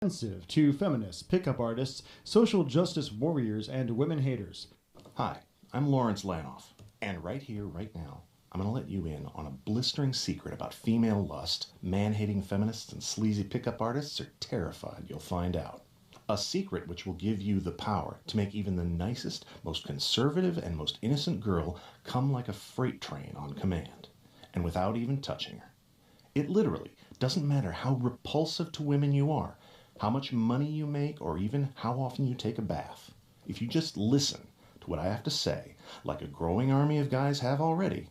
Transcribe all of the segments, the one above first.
Offensive to feminists, pickup artists, social justice warriors, and women haters. Hi, I'm Lawrence Lanoff, and right here, right now, I'm going to let you in on a blistering secret about female lust. Man-hating feminists and sleazy pickup artists are terrified you'll find out. A secret which will give you the power to make even the nicest, most conservative, and most innocent girl come like a freight train on command, and without even touching her. It literally doesn't matter how repulsive to women you are, how much money you make, or even how often you take a bath. If you just listen to what I have to say, like a growing army of guys have already,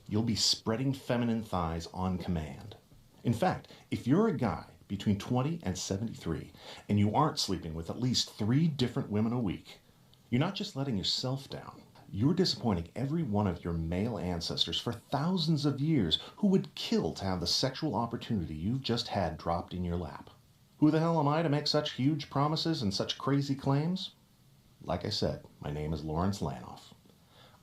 you'll be spreading feminine thighs on command. In fact, if you're a guy between 20 and 73 and you aren't sleeping with at least 3 different women a week, you're not just letting yourself down. You're disappointing every one of your male ancestors for thousands of years who would kill to have the sexual opportunity you've just had dropped in your lap. Who the hell am I to make such huge promises and such crazy claims? Like I said, my name is Lawrence Lanoff.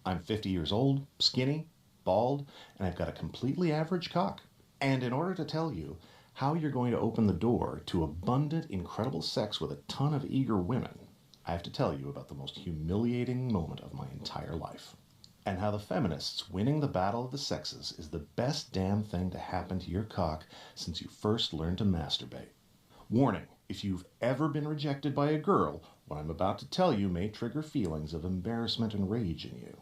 I'm 50 years old, skinny, bald, and I've got a completely average cock. And in order to tell you how you're going to open the door to abundant, incredible sex with a ton of eager women, I have to tell you about the most humiliating moment of my entire life, and how the feminists winning the battle of the sexes is the best damn thing to happen to your cock since you first learned to masturbate. Warning, if you've ever been rejected by a girl, what I'm about to tell you may trigger feelings of embarrassment and rage in you.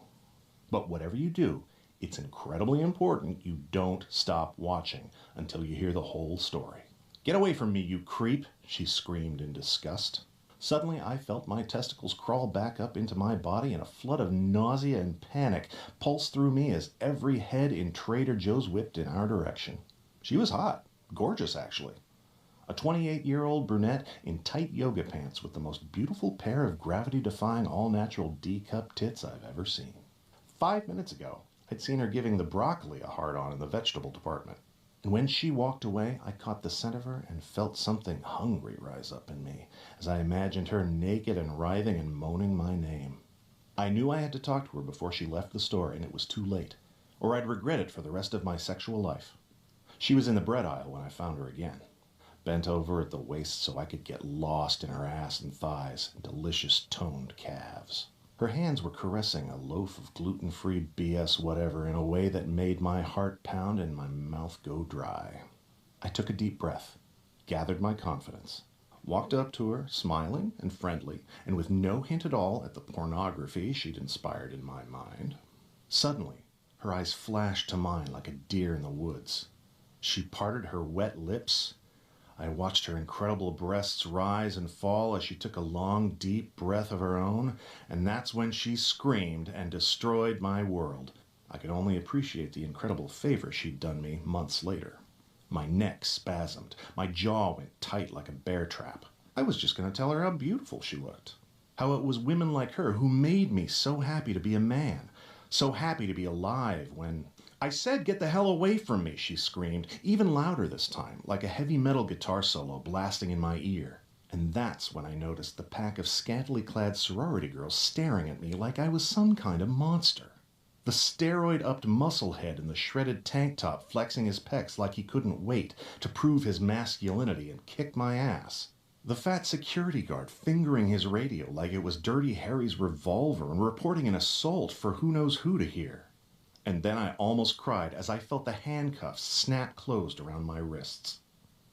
But whatever you do, it's incredibly important you don't stop watching until you hear the whole story. "Get away from me, you creep," she screamed in disgust. Suddenly, I felt my testicles crawl back up into my body, and a flood of nausea and panic pulsed through me as every head in Trader Joe's whipped in our direction. She was hot, gorgeous actually. A 28-year-old brunette in tight yoga pants with the most beautiful pair of gravity-defying all-natural D-cup tits I've ever seen. 5 minutes ago, I'd seen her giving the broccoli a hard-on in the vegetable department. And when she walked away, I caught the scent of her and felt something hungry rise up in me as I imagined her naked and writhing and moaning my name. I knew I had to talk to her before she left the store, and it was too late, or I'd regret it for the rest of my sexual life. She was in the bread aisle when I found her again, bent over at the waist so I could get lost in her ass and thighs and delicious toned calves. Her hands were caressing a loaf of gluten-free BS whatever in a way that made my heart pound and my mouth go dry. I took a deep breath, gathered my confidence, walked up to her, smiling and friendly, and with no hint at all at the pornography she'd inspired in my mind. Suddenly, her eyes flashed to mine like a deer in the woods. She parted her wet lips. I watched her incredible breasts rise and fall as she took a long, deep breath of her own, and that's when she screamed and destroyed my world. I could only appreciate the incredible favor she'd done me months later. My neck spasmed. My jaw went tight like a bear trap. I was just going to tell her how beautiful she looked. How it was women like her who made me so happy to be a man, so happy to be alive when... "I said get the hell away from me," she screamed, even louder this time, like a heavy metal guitar solo blasting in my ear. And that's when I noticed the pack of scantily clad sorority girls staring at me like I was some kind of monster. The steroid-upped muscle head in the shredded tank top flexing his pecs like he couldn't wait to prove his masculinity and kick my ass. The fat security guard fingering his radio like it was Dirty Harry's revolver and reporting an assault for who knows who to hear. And then I almost cried as I felt the handcuffs snap closed around my wrists.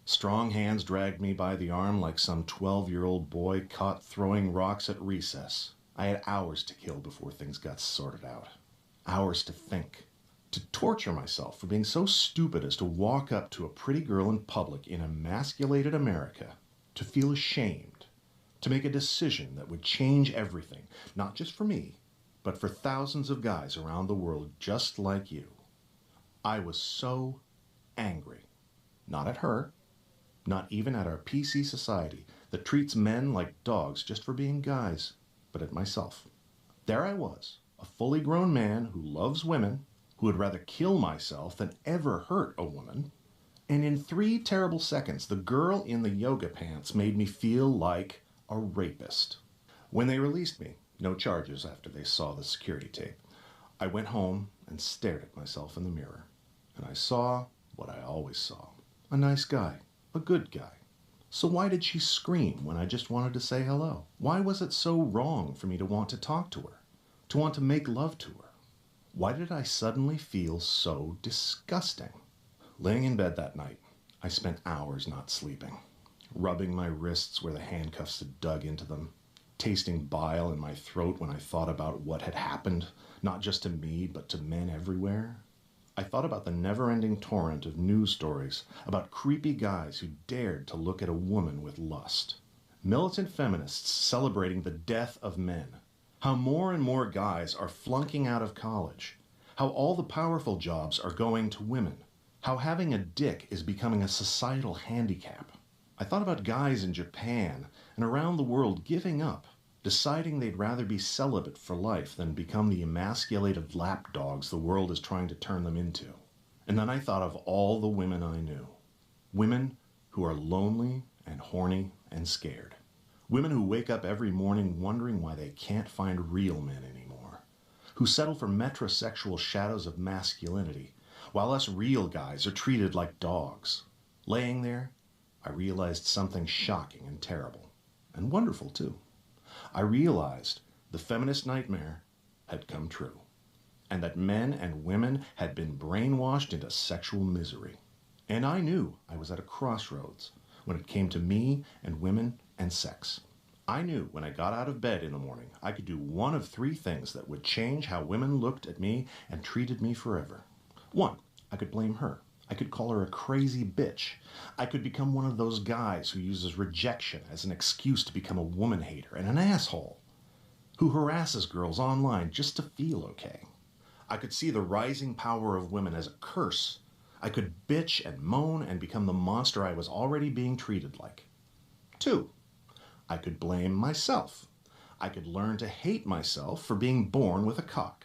Strong hands dragged me by the arm like some 12-year-old boy caught throwing rocks at recess. I had hours to kill before things got sorted out. Hours to think. To torture myself for being so stupid as to walk up to a pretty girl in public in emasculated America. To feel ashamed. To make a decision that would change everything, not just for me, but for thousands of guys around the world just like you. I was so angry. Not at her, not even at our PC society that treats men like dogs just for being guys, but at myself. There I was, a fully grown man who loves women, who would rather kill myself than ever hurt a woman, and in 3 terrible seconds, the girl in the yoga pants made me feel like a rapist. When they released me, no charges after they saw the security tape, I went home and stared at myself in the mirror. And I saw what I always saw. A nice guy. A good guy. So why did she scream when I just wanted to say hello? Why was it so wrong for me to want to talk to her, to want to make love to her? Why did I suddenly feel so disgusting? Laying in bed that night, I spent hours not sleeping, rubbing my wrists where the handcuffs had dug into them, tasting bile in my throat when I thought about what had happened, not just to me, but to men everywhere. I thought about the never-ending torrent of news stories about creepy guys who dared to look at a woman with lust. Militant feminists celebrating the death of men. How more and more guys are flunking out of college. How all the powerful jobs are going to women. How having a dick is becoming a societal handicap. I thought about guys in Japan and around the world giving up, deciding they'd rather be celibate for life than become the emasculated lapdogs the world is trying to turn them into. And then I thought of all the women I knew. Women who are lonely and horny and scared. Women who wake up every morning wondering why they can't find real men anymore. Who settle for metrosexual shadows of masculinity, while us real guys are treated like dogs. Laying there, I realized something shocking and terrible, and wonderful too. I realized the feminist nightmare had come true, and that men and women had been brainwashed into sexual misery. And I knew I was at a crossroads when it came to me and women and sex. I knew when I got out of bed in the morning, I could do one of three things that would change how women looked at me and treated me forever. One, I could blame her. I could call her a crazy bitch. I could become one of those guys who uses rejection as an excuse to become a woman hater and an asshole, who harasses girls online just to feel okay. I could see the rising power of women as a curse. I could bitch and moan and become the monster I was already being treated like. Two, I could blame myself. I could learn to hate myself for being born with a cock.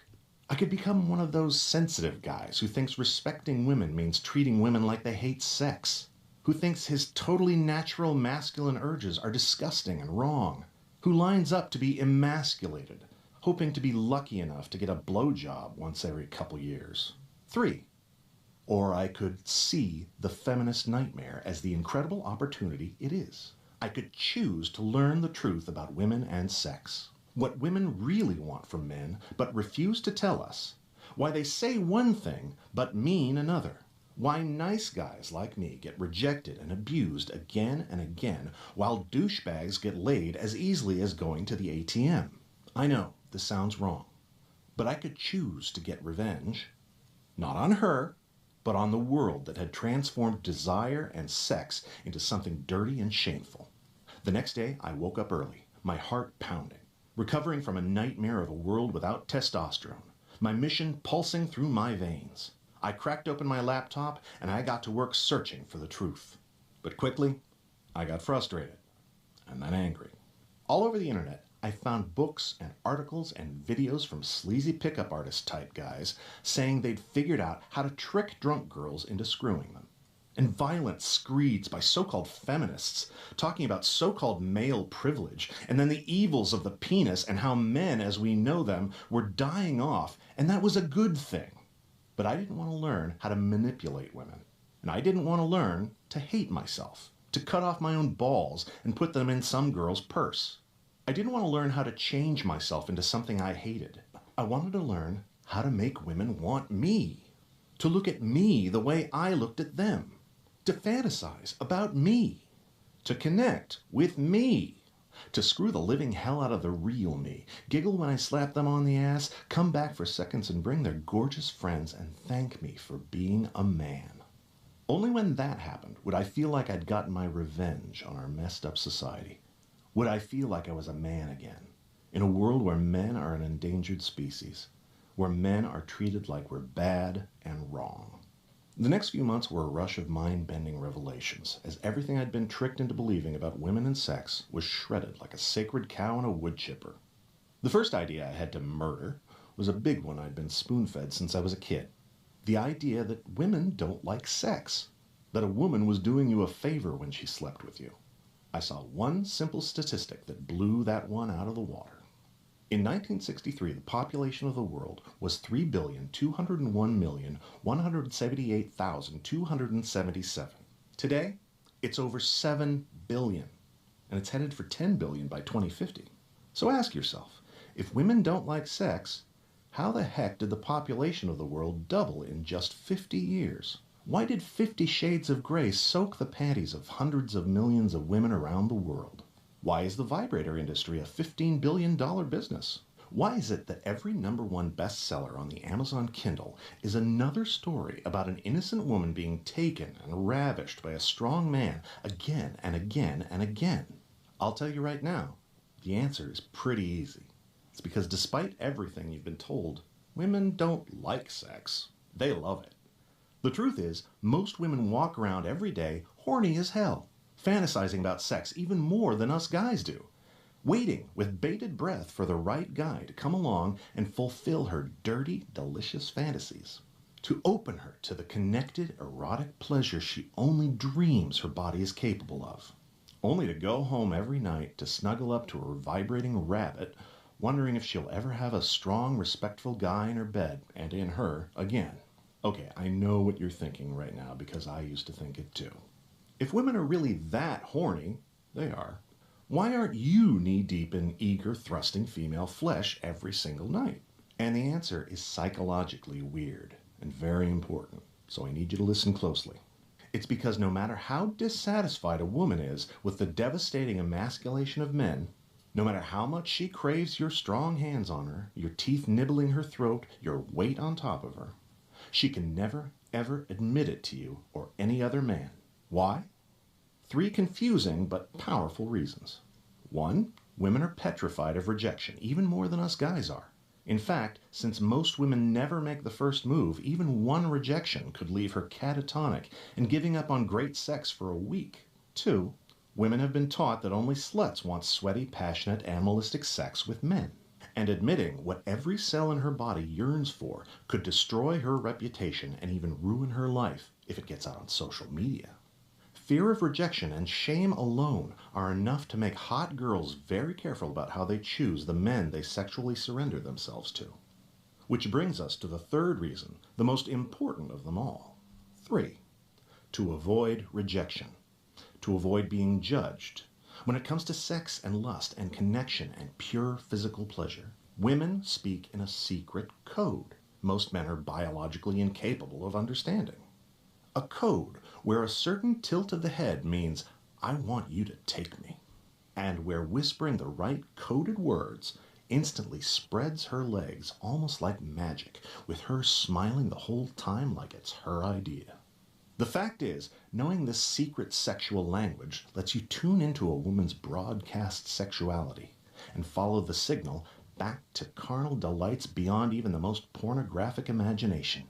I could become one of those sensitive guys who thinks respecting women means treating women like they hate sex, who thinks his totally natural masculine urges are disgusting and wrong, who lines up to be emasculated, hoping to be lucky enough to get a blowjob once every couple years. Three, or I could see the feminist nightmare as the incredible opportunity it is. I could choose to learn the truth about women and sex. What women really want from men, but refuse to tell us. Why they say one thing, but mean another. Why nice guys like me get rejected and abused again and again, while douchebags get laid as easily as going to the ATM. I know, this sounds wrong. But I could choose to get revenge. Not on her, but on the world that had transformed desire and sex into something dirty and shameful. The next day, I woke up early, my heart pounding. Recovering from a nightmare of a world without testosterone, my mission pulsing through my veins. I cracked open my laptop and I got to work searching for the truth. But quickly, I got frustrated and then angry. All over the internet, I found books and articles and videos from sleazy pickup artist type guys saying they'd figured out how to trick drunk girls into screwing them. And violent screeds by so-called feminists talking about so-called male privilege and then the evils of the penis and how men as we know them were dying off, and that was a good thing. But I didn't want to learn how to manipulate women, and I didn't want to learn to hate myself, to cut off my own balls and put them in some girl's purse. I didn't want to learn how to change myself into something I hated. I wanted to learn how to make women want me, to look at me the way I looked at them, to fantasize about me, to connect with me, to screw the living hell out of the real me, giggle when I slap them on the ass, come back for seconds and bring their gorgeous friends and thank me for being a man. Only when that happened would I feel like I'd gotten my revenge on our messed up society. Would I feel like I was a man again, in a world where men are an endangered species, where men are treated like we're bad and wrong. The next few months were a rush of mind-bending revelations, as everything I'd been tricked into believing about women and sex was shredded like a sacred cow in a wood chipper. The first idea I had to murder was a big one I'd been spoon-fed since I was a kid. The idea that women don't like sex, that a woman was doing you a favor when she slept with you. I saw one simple statistic that blew that one out of the water. In 1963, the population of the world was 3,201,178,277. Today, it's over 7 billion, and it's headed for 10 billion by 2050. So ask yourself, if women don't like sex, how the heck did the population of the world double in just 50 years? Why did 50 Shades of Grey soak the panties of hundreds of millions of women around the world? Why is the vibrator industry a $15 billion business? Why is it that every #1 bestseller on the Amazon Kindle is another story about an innocent woman being taken and ravished by a strong man again and again and again? I'll tell you right now, the answer is pretty easy. It's because despite everything you've been told, women don't like sex. They love it. The truth is, most women walk around every day horny as hell, fantasizing about sex even more than us guys do, waiting with bated breath for the right guy to come along and fulfill her dirty, delicious fantasies, to open her to the connected, erotic pleasure she only dreams her body is capable of, only to go home every night to snuggle up to her vibrating rabbit, wondering if she'll ever have a strong, respectful guy in her bed and in her again. Okay, I know what you're thinking right now because I used to think it too. If women are really that horny, they are, why aren't you knee-deep in eager, thrusting female flesh every single night? And the answer is psychologically weird and very important, so I need you to listen closely. It's because no matter how dissatisfied a woman is with the devastating emasculation of men, no matter how much she craves your strong hands on her, your teeth nibbling her throat, your weight on top of her, she can never, ever admit it to you or any other man. Why? 3 confusing but powerful reasons. 1, women are petrified of rejection, even more than us guys are. In fact, since most women never make the first move, even one rejection could leave her catatonic and giving up on great sex for a week. 2, women have been taught that only sluts want sweaty, passionate, animalistic sex with men. And admitting what every cell in her body yearns for could destroy her reputation and even ruin her life if it gets out on social media. Fear of rejection and shame alone are enough to make hot girls very careful about how they choose the men they sexually surrender themselves to. Which brings us to the third reason, the most important of them all. 3, to avoid rejection, to avoid being judged. When it comes to sex and lust and connection and pure physical pleasure, women speak in a secret code most men are biologically incapable of understanding. A code where a certain tilt of the head means, I want you to take me, and where whispering the right coded words instantly spreads her legs almost like magic, with her smiling the whole time like it's her idea. The fact is, knowing this secret sexual language lets you tune into a woman's broadcast sexuality and follow the signal back to carnal delights beyond even the most pornographic imagination.